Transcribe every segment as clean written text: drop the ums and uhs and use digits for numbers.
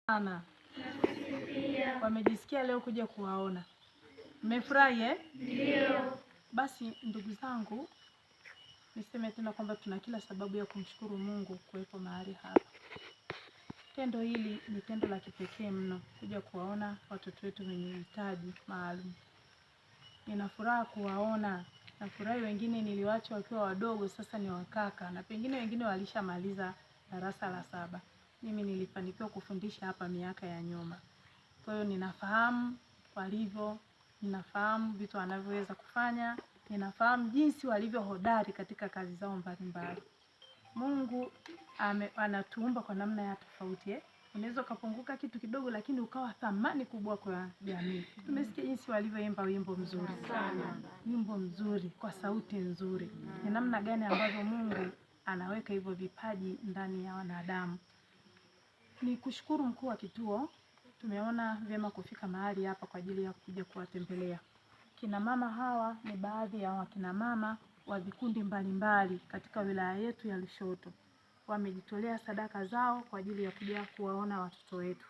Sana. Wamejisikia leo kuja kuwaona. Mmefurahi eh? Ndio. Basi ndugu zangu, niseme tena kwamba tuna kila sababu ya kumshukuru Mungu kuwepo mahali hapa. Tendo hili ni tendo la kipekee mno, kuja kuwaona watoto wetu wenye uhitaji maalum. Nina furaha kuwaona. Nafurahi wengine niliwacha wakiwa wadogo, sasa ni wakaka, na pengine wengine walishamaliza darasa la 7. Mimi nilifanikiwa kufundisha hapa miaka ya nyuma. Kwa hiyo ninafahamu walivyo, ninafahamu vitu wanavyoweza kufanya, ninafahamu jinsi walivyo hodari katika kazi zao mbalimbali. Mungu anatuumba kwa namna ya tofauti. Unaweza kupunguka kitu kidogo lakini ukawa thamani kubwa kwa jamii. Tumesikia jinsi walivyoimba wimbo mzuri sana. Wimbo mzuri kwa sauti nzuri. Ni namna gani ambavyo Mungu anaweka hivyo vipaji ndani ya wanadamu. Ni kushukuru mkuu wa kituo. Tumeona vyema kufika mahali hapa kwa ajili ya kuja kuwatembelea. Kina mama hawa ni baadhi ya wakina mama wa vikundi mbalimbali katika wilaya yetu ya Lushoto. Wamejitolea sadaka zao kwa ajili ya kuja kuwaona watoto wetu.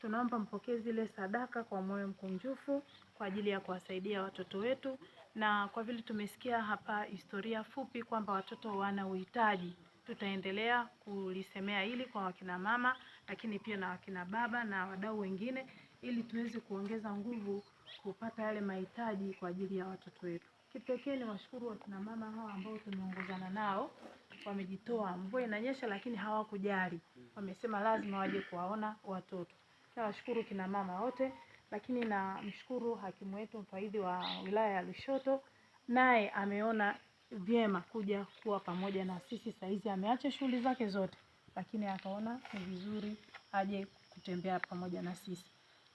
Tunaomba mpokee zile sadaka kwa moyo mkunjufu kwa ajili ya kuwasaidia watoto wetu, na kwa vile tumesikia hapa historia fupi kwamba watoto wana uhitaji, tutaendelea kulisemea hili kwa wakina mama, lakini pia na wakina baba na wadau wengine, ili tuweze kuongeza nguvu kupata yale mahitaji kwa ajili ya watoto wetu. Kipekee ni washukuru wakina mama hawa ambao tumeongozana nao. Wamejitoa, mvua inanyesha lakini hawakujali. Wamesema lazima waje kuwaona watoto. Nawashukuru kina mama wote, lakini na mshukuru hakimu wetu mfawidhi wa wilaya ya Lushoto, naye ameona vyema kuja kuwa pamoja na sisi. Saizi ameacha shughuli zake zote, lakini akaona ni vizuri aje kutembea pamoja na sisi.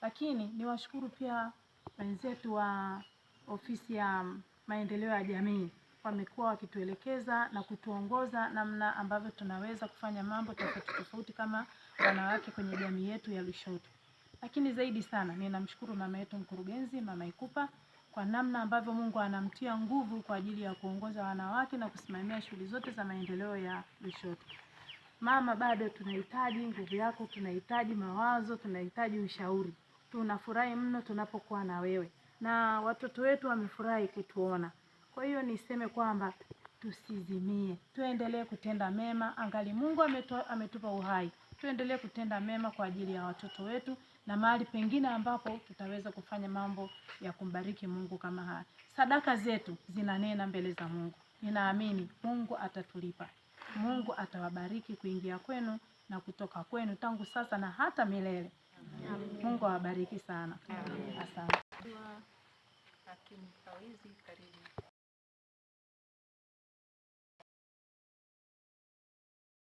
Lakini niwashukuru pia wenzetu wa ofisi ya maendeleo ya jamii. Wamekuwa wakituelekeza na kutuongoza namna ambavyo tunaweza kufanya mambo tofauti kama wanawake kwenye jamii yetu ya Lushoto. Lakini zaidi sana ninamshukuru mama yetu mkurugenzi, Mama Ikupa, kwa namna ambavyo Mungu anamtia nguvu kwa ajili ya kuongoza wanawake na kusimamia shughuli zote za maendeleo ya Lushoto. Mama, bado tunahitaji nguvu yako, tunahitaji mawazo, tunahitaji ushauri. Tunafurahi mno tunapokuwa na wewe. Na watoto wetu wamefurahi kutuona. Kwa hiyo niseme kwamba tusizimie. Tuendelee kutenda mema, angali Mungu ametupa uhai. Tuendelee kutenda mema kwa ajili ya watoto wetu, na mahali pengine ambapo tutaweza kufanya mambo ya kumbariki Mungu kama haya. Sadaka zetu zinanena mbele za Mungu. Ninaamini Mungu atatulipa. Mungu atawabariki kuingia kwenu na kutoka kwenu tangu sasa na hata milele. Mungu awabariki sana. Asante. Hakimu mfawidhi, karibu.